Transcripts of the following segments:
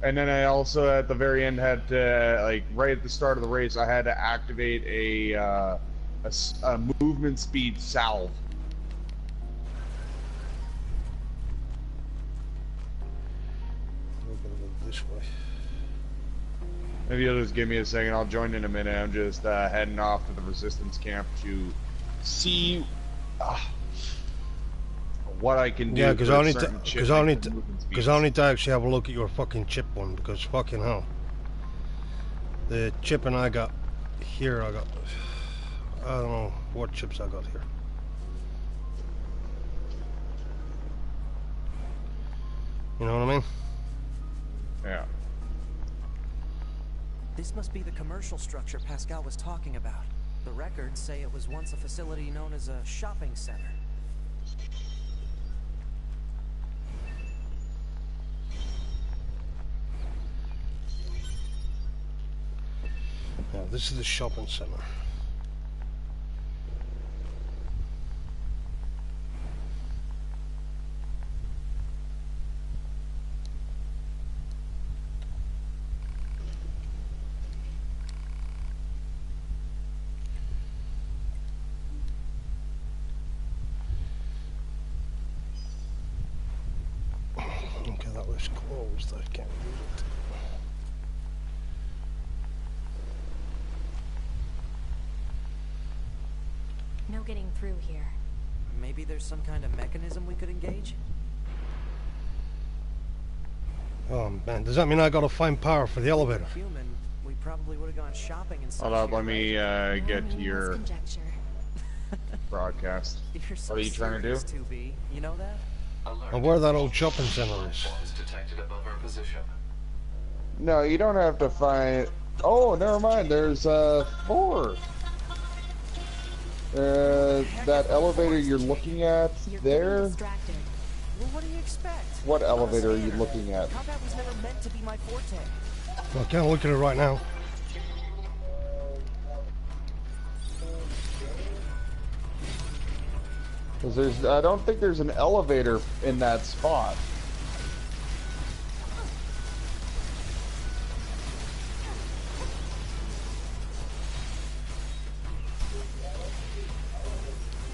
And then I also, at the very end, had to, like, right at the start of the race, I had to activate a movement speed salve. We're gonna go this way. Maybe you'll just give me a second. I'll join in a minute. I'm just heading off to the resistance camp to see what I can do. Yeah, because I need to actually have a look at your fucking chip one, because fucking hell, the chip and I got here, I don't know what chips I got here. You know what I mean? Yeah. This must be the commercial structure Pascal was talking about. The records say it was once a facility known as a shopping center. Yeah, this is the shopping center. Okay, that was closed. I can't use it. No getting through here. Maybe there's some kind of mechanism we could engage? Oh man, does that mean I gotta find power for the elevator? Human, we probably would have gone shopping and such. Hold up, let me Well, get to only your was conjecture. broadcast. You're so What are you trying to do? serious, 2B. You know that? And where that old shopping center is. Detected above our position. No, you don't have to find... Oh, never mind. There's 4. That elevator you're looking at You're there? distracted. Well, what do you expect? What I'm a elevator are you scanner. looking at? Combat was never meant to be my forte. Well, I can't look at it right now. Because I don't think there's an elevator in that spot.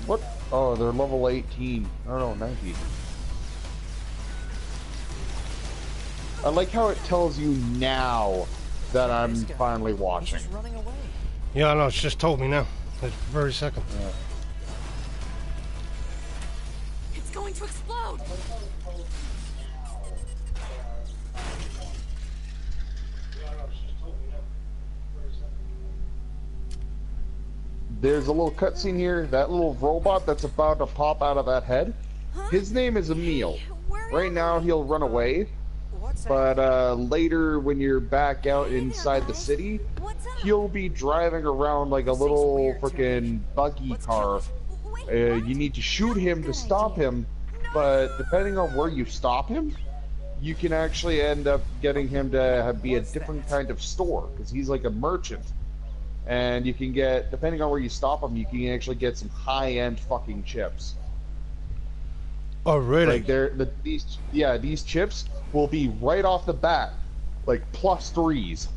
What? Oh, they're level 18. Oh no, 19. I like how it tells you now that I'm finally He's watching. just running away. Yeah, I know, it's just told me now. This very second. Yeah. It's going to explode! There's a little cutscene here. That little robot that's about to pop out of that head. His name is Emil. Right now he'll run away, What's that? but later when you're back out inside the city, What's up? he'll be driving around like a little freaking buggy car. You need to shoot him to stop him, but depending on where you stop him, you can actually end up getting him to be a different kind of store, because he's like a merchant. And you can get, depending on where you stop him, you can actually get some high-end fucking chips. Oh, really? Like these chips will be right off the bat, like +3s.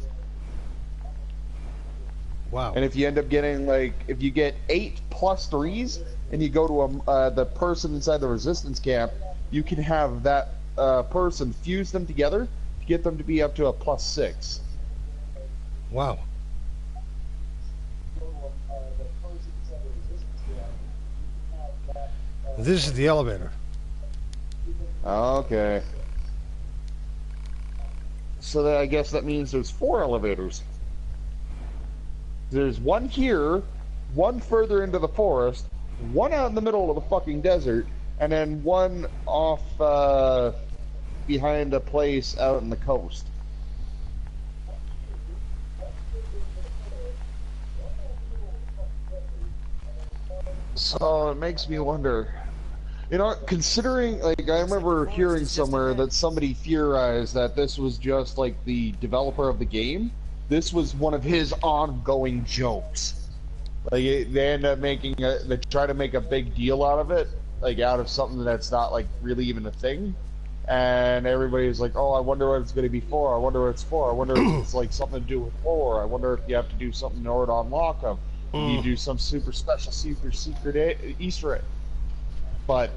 Wow. And if you end up getting if you get 8 +3s, and you go to the person inside the resistance camp, you can have that person fuse them together to get them to be up to a +6. Wow. This is the elevator. Okay. So I guess that means there's 4 elevators. There's one here, one further into the forest, one out in the middle of the fucking desert, and then one off behind a place out in the coast. So it makes me wonder, you know, considering, I remember hearing somewhere that somebody theorized that this was just like the developer of the game. This was one of his ongoing jokes. They end up making they try to make a big deal out of it, out of something that's not really even a thing. And everybody's like, oh, I wonder what it's going to be for. I wonder what it's for. I wonder if it's like something to do with lore. I wonder if you have to do something in order to unlock them. You do some super special, super secret Easter egg. But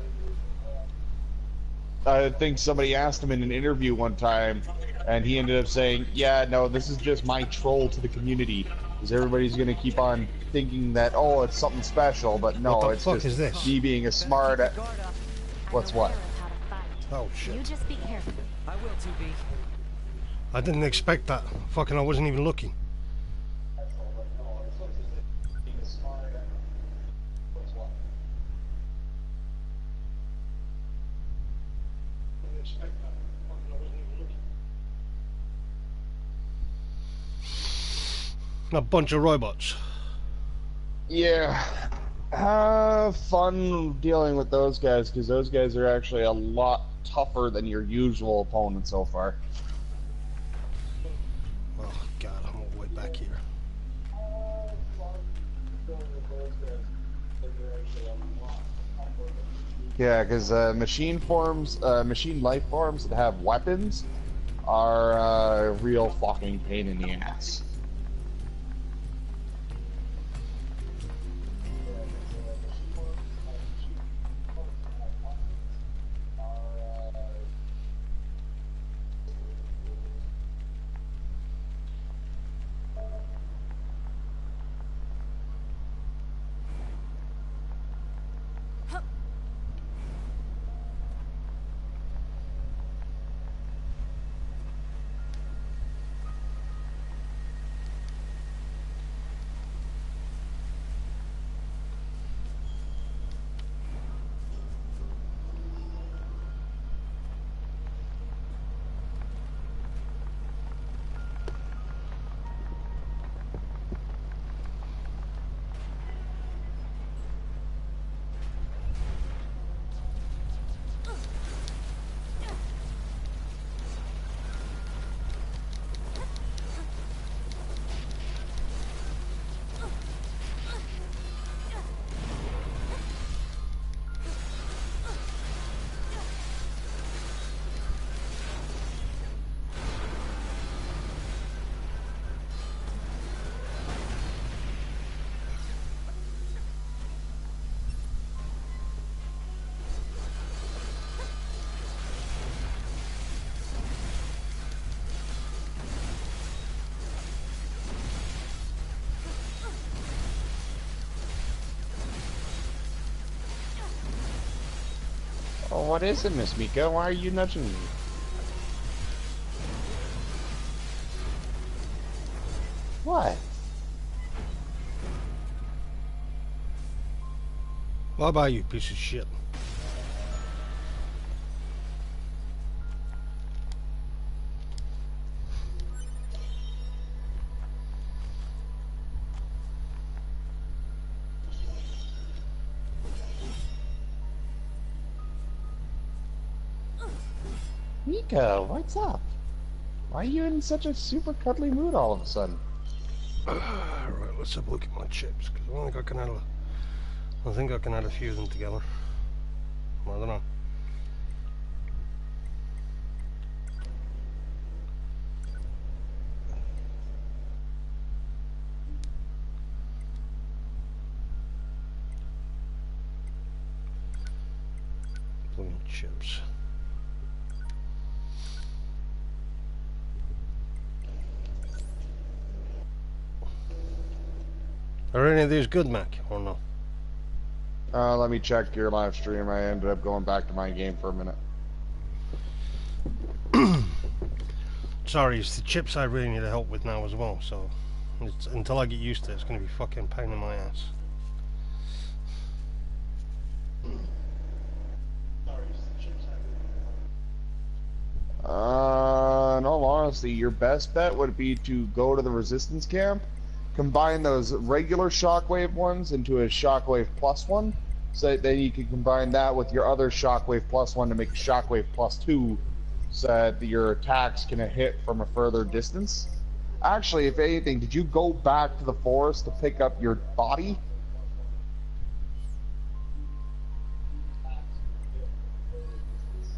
I think somebody asked him in an interview one time, and he ended up saying, yeah, no, this is just my troll to the community. Because everybody's going to keep on thinking that, oh, it's something special. But no, it's just me being a smart... What's what? Oh, shit. You just be careful. I will, 2B. I didn't expect that. Fucking, I wasn't even looking. A bunch of robots. Yeah. Have fun dealing with those guys, because those guys are actually a lot tougher than your usual opponent so far. Oh god, I'm all the way back here. Yeah, because machine life forms that have weapons are a real fucking pain in the ass. Oh, what is it, Miss Mika? Why are you nudging me? What? Bye bye, you piece of shit. Mika, what's up? Why are you in such a super cuddly mood all of a sudden? Right, let's have a look at my chips, because I think I can add a few of them together. I don't know. Plug in chips. Are any of these good, Mac, or no? Let me check your live stream. I ended up going back to my game for a minute. Sorry, it's the chips I really need help with now as well, so until I get used to it, it's going to be fucking pain in my ass. In all honesty, your best bet would be to go to the resistance camp, combine those regular shockwave ones into a shockwave plus one, so that then you can combine that with your other shockwave plus one to make a shockwave plus two, so that your attacks can hit from a further distance. Actually, if anything, did you go back to the forest to pick up your body?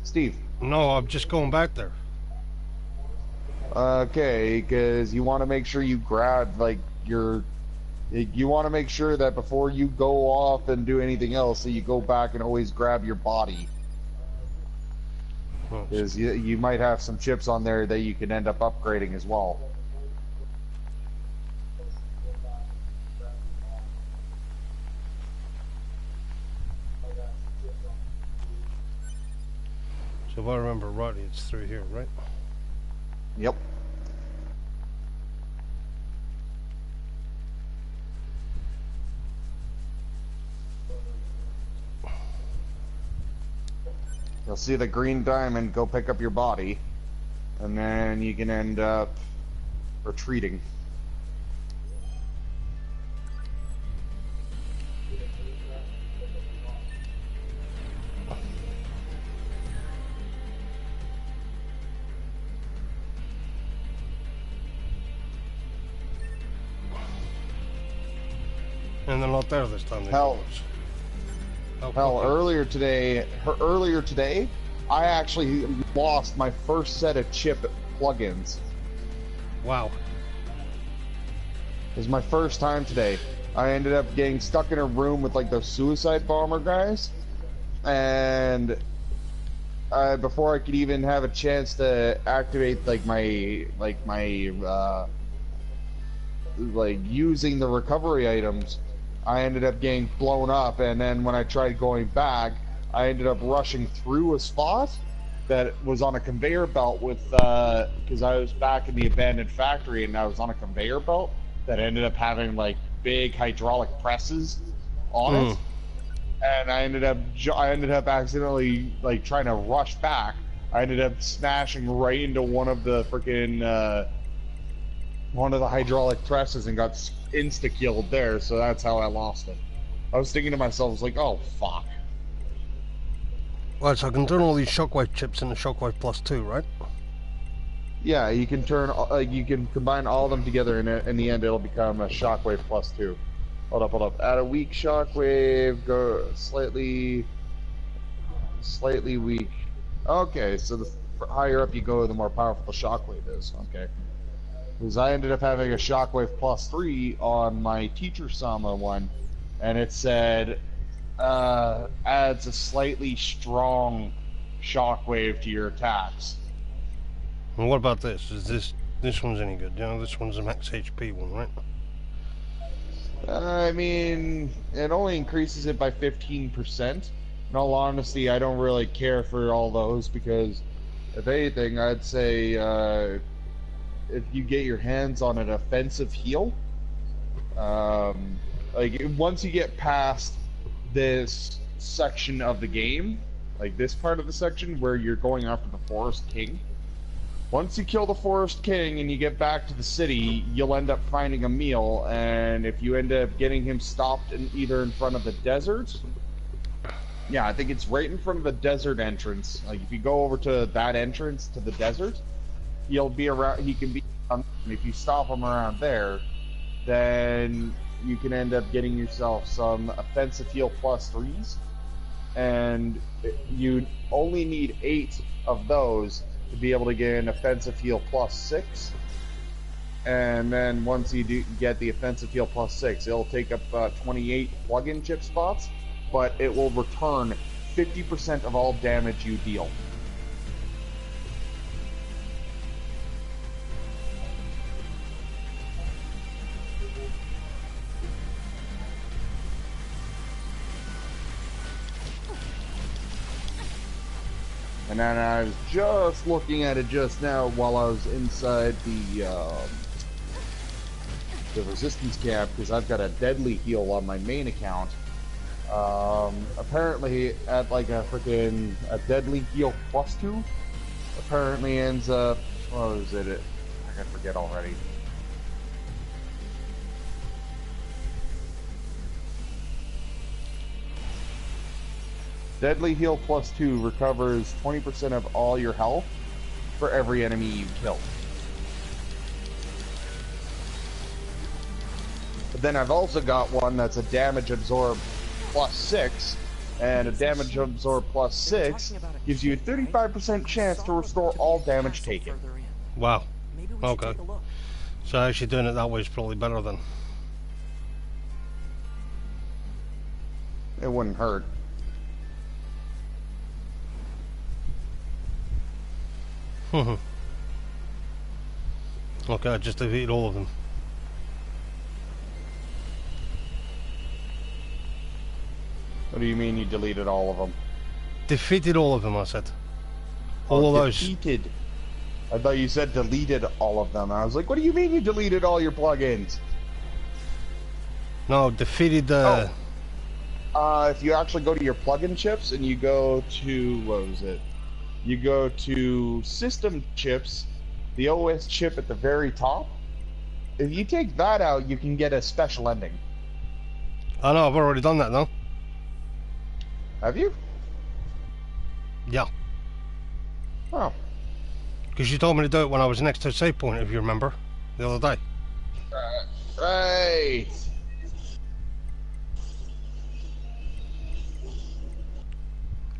Steve. No, I'm just going back there. Okay, because you want to make sure you grab, like, you want to make sure that before you go off and do anything else, that you go back and always grab your body. Because you might have some chips on there that you can end up upgrading as well. So if I remember rightly, it's through here, right? Yep. You'll see the green diamond, go pick up your body, and then you can end up retreating. And they're not there this time. Hell, earlier today, I actually lost my first set of chip plugins. Wow. It was my first time today. I ended up getting stuck in a room with like those suicide bomber guys, and before I could even have a chance to activate like my using the recovery items, I ended up getting blown up, and then when I tried going back, I ended up rushing through a spot that was on a conveyor belt with, because I was back in the abandoned factory and I was on a conveyor belt that ended up having like big hydraulic presses on it, and I ended up accidentally like trying to rush back. I ended up smashing right into one of the freaking one of the hydraulic presses and got insta-killed there, so that's how I lost it. I was thinking to myself, I was like, oh, fuck. Right, so I can turn all these shockwave chips into shockwave plus 2, right? Yeah, you can turn, you can combine all of them together, and in the end it'll become a shockwave plus 2. Hold up. Add a weak shockwave, go slightly weak. Okay, so the higher up you go, the more powerful the shockwave is. Okay. Because I ended up having a shockwave plus 3 on my teacher Sama one, and it said adds a slightly strong shockwave to your attacks. And what about this? Is this one's any good? You know, this one's a max HP one, right? I mean, it only increases it by 15%. In all honesty, I don't really care for all those, because if anything, I'd say if you get your hands on an offensive heal, like once you get past this section of the game, like this part of the section where you're going after the Forest King, once you kill the Forest King and you get back to the city, you'll end up finding a meal, and if you end up getting him stopped either in front of the desert, yeah, I think it's right in front of the desert entrance. Like if you go over to that entrance to the desert, he'll be around. He can be. If you stop him around there, then you can end up getting yourself some offensive heal plus 3s, and you only need 8 of those to be able to get an offensive heal plus 6. And then once you do get the offensive heal plus 6, it'll take up 28 plug-in chip spots, but it will return 50% of all damage you deal. And then I was just looking at it just now while I was inside the resistance camp, because I've got a deadly heal on my main account. Apparently at like a deadly heal plus 2 apparently ends up, what was it? I forget already. Deadly heal plus 2 recovers 20% of all your health for every enemy you kill. But then I've also got one that's a damage absorb plus 6, and a damage absorb plus 6 gives you a 35% chance to restore all damage taken. Wow. Okay. So actually doing it that way is probably better then. It wouldn't hurt. Okay, I just defeated all of them. What do you mean you deleted all of them? Defeated all of them, I said. All of those. Defeated. I thought you said deleted all of them. I was like, what do you mean you deleted all your plugins? No, defeated the... If you actually go to your plugin chips and you go to, what was it? You go to system chips, the OS chip at the very top. If you take that out, you can get a special ending. I know, I've already done that now. Have you? Yeah. Oh. Because you told me to do it when I was next to a save point, if you remember, the other day. Right.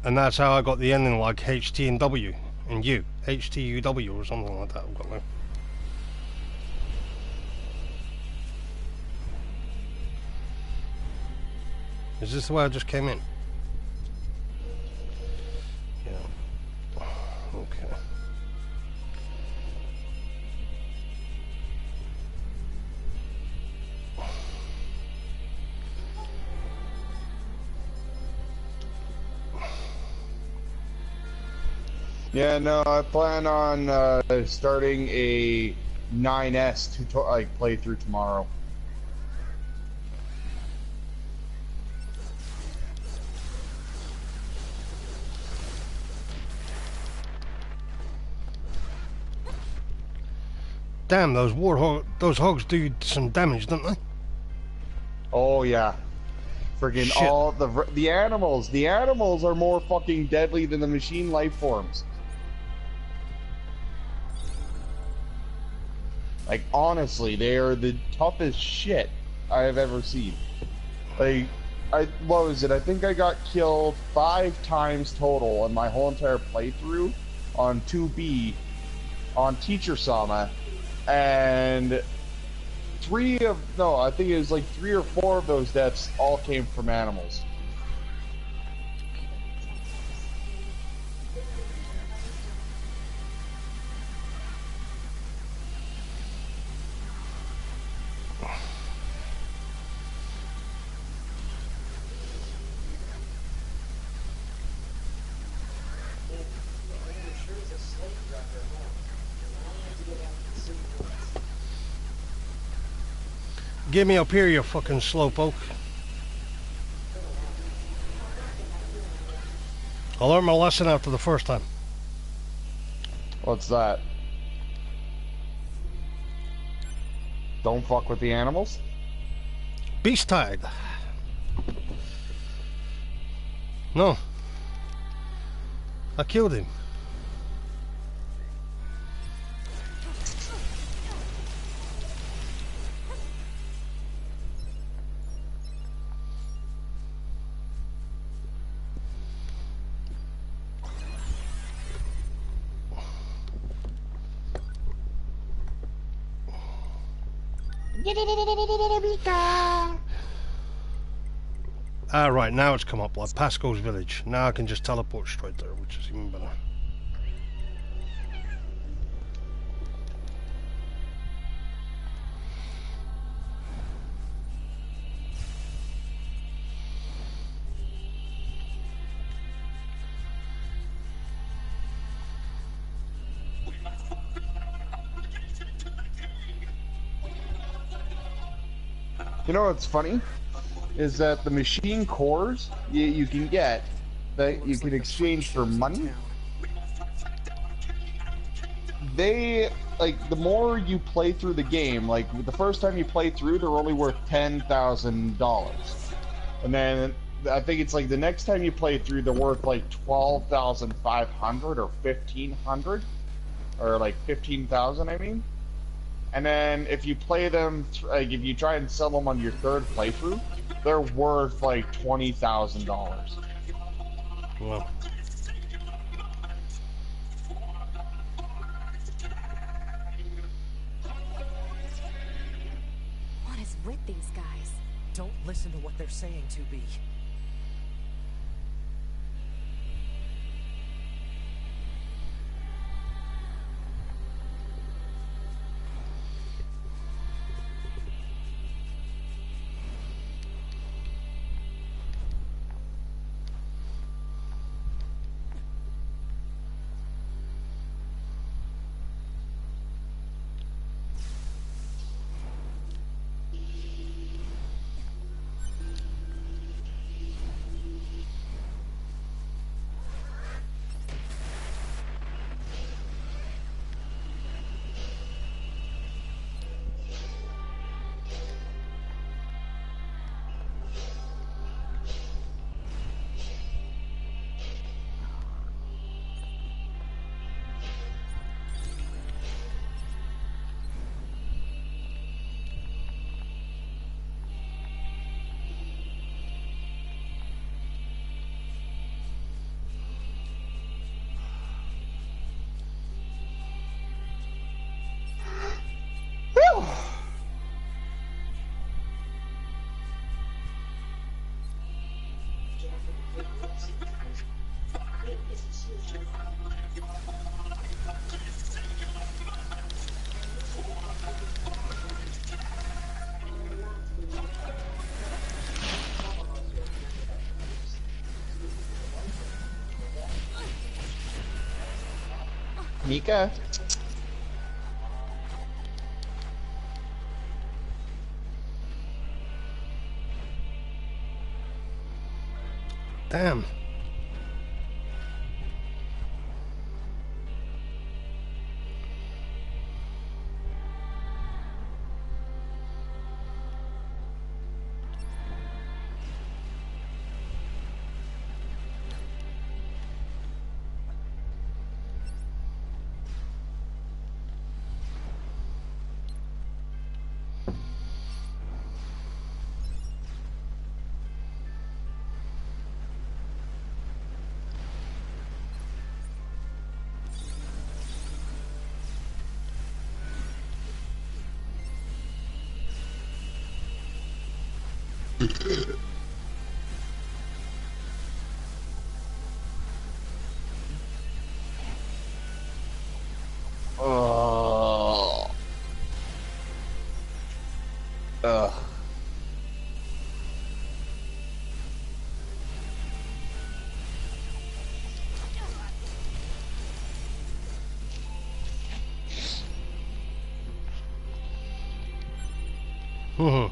And that's how I got the ending like HT and W and U. HTUW or something like that. I've got now. Is this the way I just came in? Yeah. Okay. Yeah, no, I plan on starting a 9S playthrough tomorrow. Damn, those those hogs do some damage, don't they? Oh yeah, friggin' Shit. all the animals. The animals are more fucking deadly than the machine life forms. Like honestly, they are the toughest shit I have ever seen. Like, what was it? I think I got killed 5 times total in my whole entire playthrough on 2B on Teacher Sama, and I think it was like 3 or 4 of those deaths all came from animals. Get me up here, you fucking slowpoke. I learned my lesson after the first time. What's that? Don't fuck with the animals? Beast tide. No. I killed him. Ah, right, now it's come up like Pasco's village. Now I can just teleport straight there, which is even better. You know what's funny? Is that the machine cores you can get, that you can exchange for money, they, like, the more you play through the game, like, the first time you play through, they're only worth $10,000. And then, I think it's like the next time you play through, they're worth like 12,500 or 1,500, or like 15,000, I mean. And then if you play them, like if you try and sell them on your third playthrough, they're worth like $20,000. Well, What is with these guys? Don't listen to what they're saying, 2B. Mika. damn. Oh. Ugh. Mhm.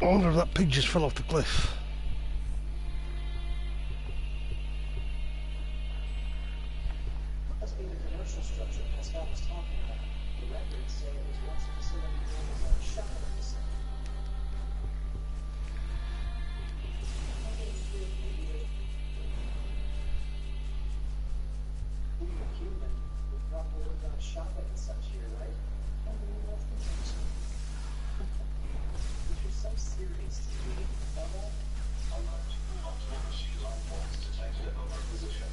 I wonder if that pig just fell off the cliff. Must be the commercial structure Pascal was talking about. The records say it was once a facility known as a shuttle facility. We were human. We probably would have gone shopping and such here, right? Which was so serious to me. Know that? A large machine life forms detected above our position.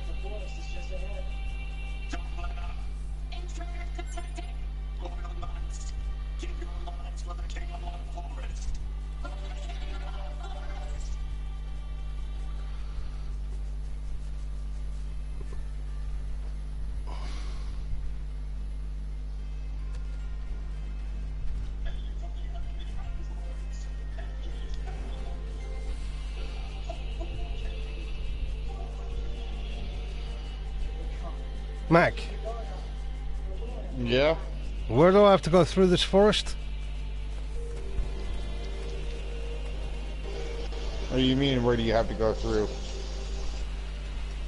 The forest is just ahead. Mac, Yeah? where do I have to go through this forest? What do you mean, where do you have to go through?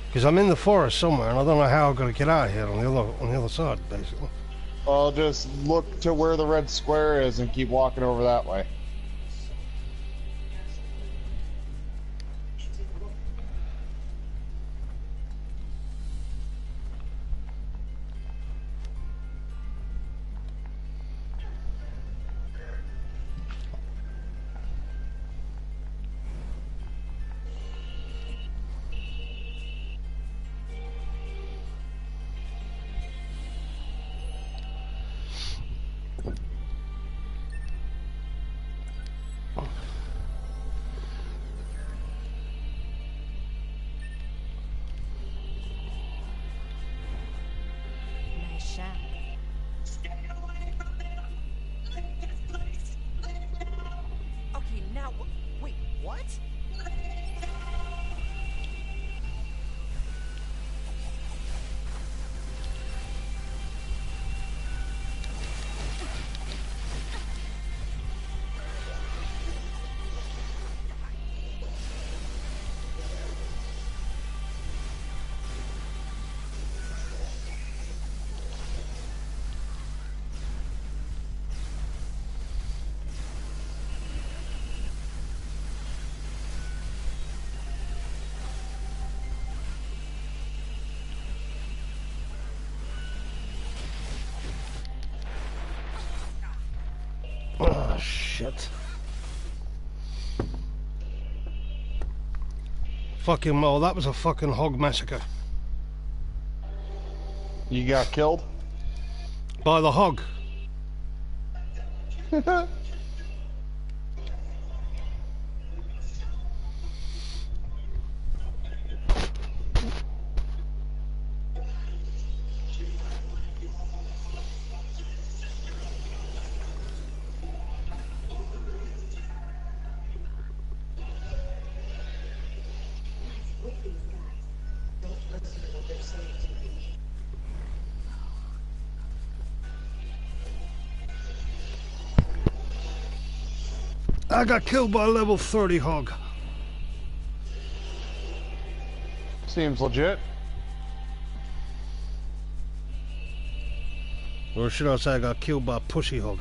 Because I'm in the forest somewhere and I don't know how I'm going to get out of here on the other side, basically. I'll just look to where the red square is and keep walking over that way. shit. Fucking well, that was a fucking hog massacre. You got killed? By the hog. I got killed by a level 30 hog. Seems legit. Or should I say I got killed by a pussy hog?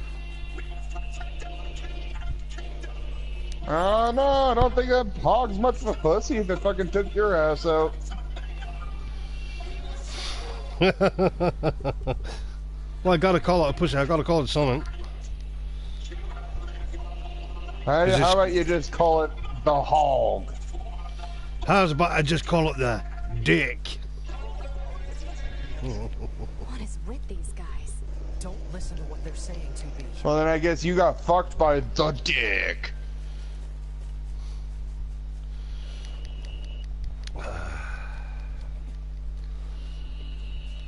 No, I don't think that hog's much of a pussy if it fucking took your ass out. Well, I gotta call it a pussy. I gotta call it something. How about you just call it the hog? How's about I just call it the dick? What is with these guys? Don't listen to what they're saying, 2B. Well, then I guess you got fucked by the dick.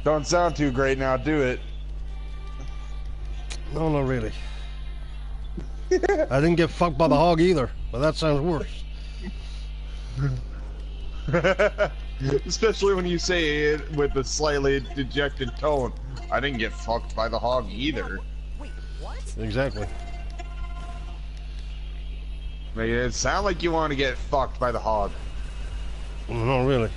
Don't sound too great now, do it. No, not really. I didn't get fucked by the hog either, but that sounds worse. Especially when you say it with a slightly dejected tone. I didn't get fucked by the hog either. Wait, what? Exactly. Make it sound like you want to get fucked by the hog. Not really.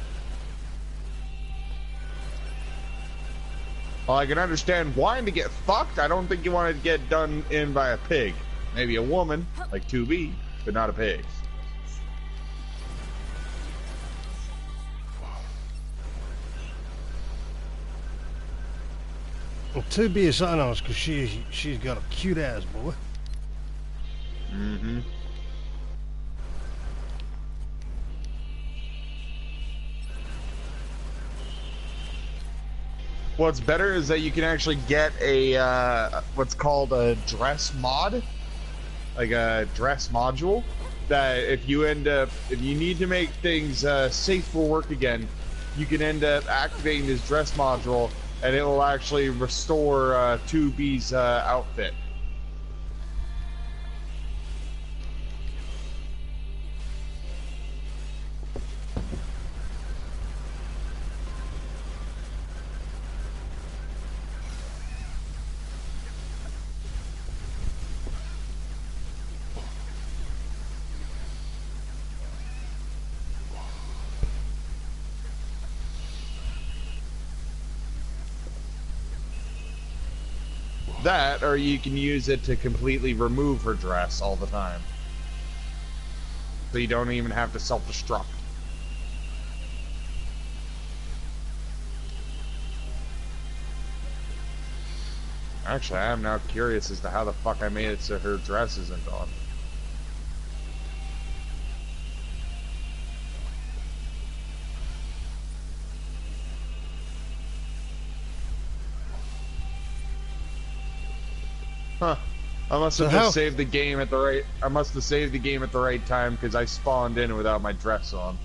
Well, I can understand wanting to get fucked. I don't think you want to get done in by a pig. Maybe a woman, like 2B, but not a pig. Well, 2B is something else because she's got a cute ass, boy. Mm-hmm. What's better is that you can actually get a what's called a dress mod, like a dress module. That if you need to make things safe for work again, you can end up activating this dress module, and it will actually restore 2B's outfit. That, or you can use it to completely remove her dress all the time. So you don't even have to self-destruct. Actually, I am now curious as to how the fuck I made it so her dress isn't gone. Huh. I must have just saved the game at the right. I must have saved the game at the right time because I spawned in without my dress on.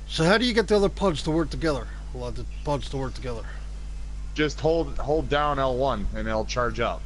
So how do you get the other pods to work together? Well, the pods to work together. Just hold down L1 and it'll charge up.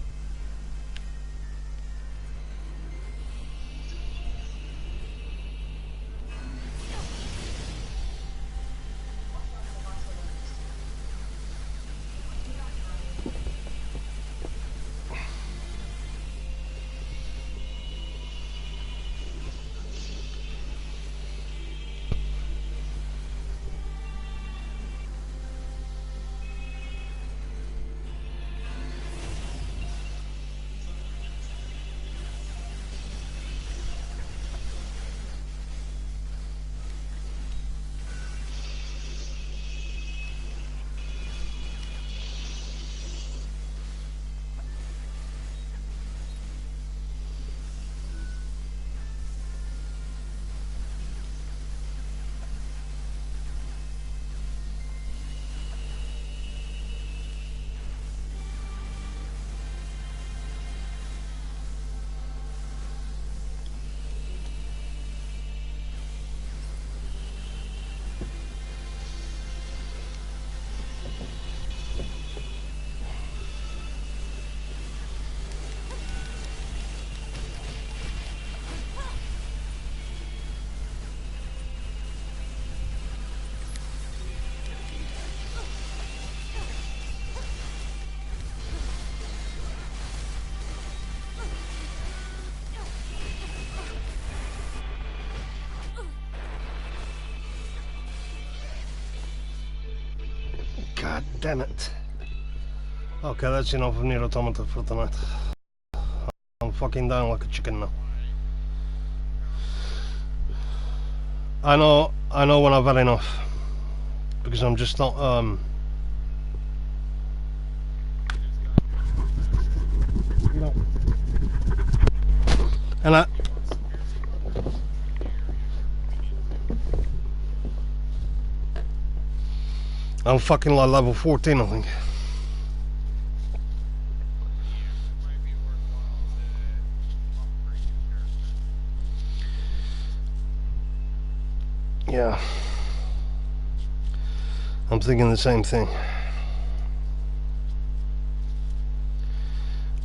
God damn it. Okay, that's enough of Nier Automata for tonight. I'm fucking down like a chicken now. I know when I've had enough. Because I'm just not, you know. And I'm fucking like level 14, I think. Yeah. I'm thinking the same thing.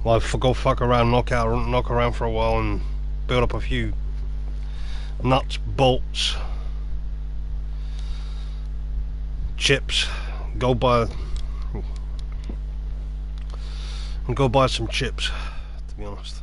Like, go fuck around, knock around for a while and build up a few nuts, bolts, chips. Go buy some chips, to be honest.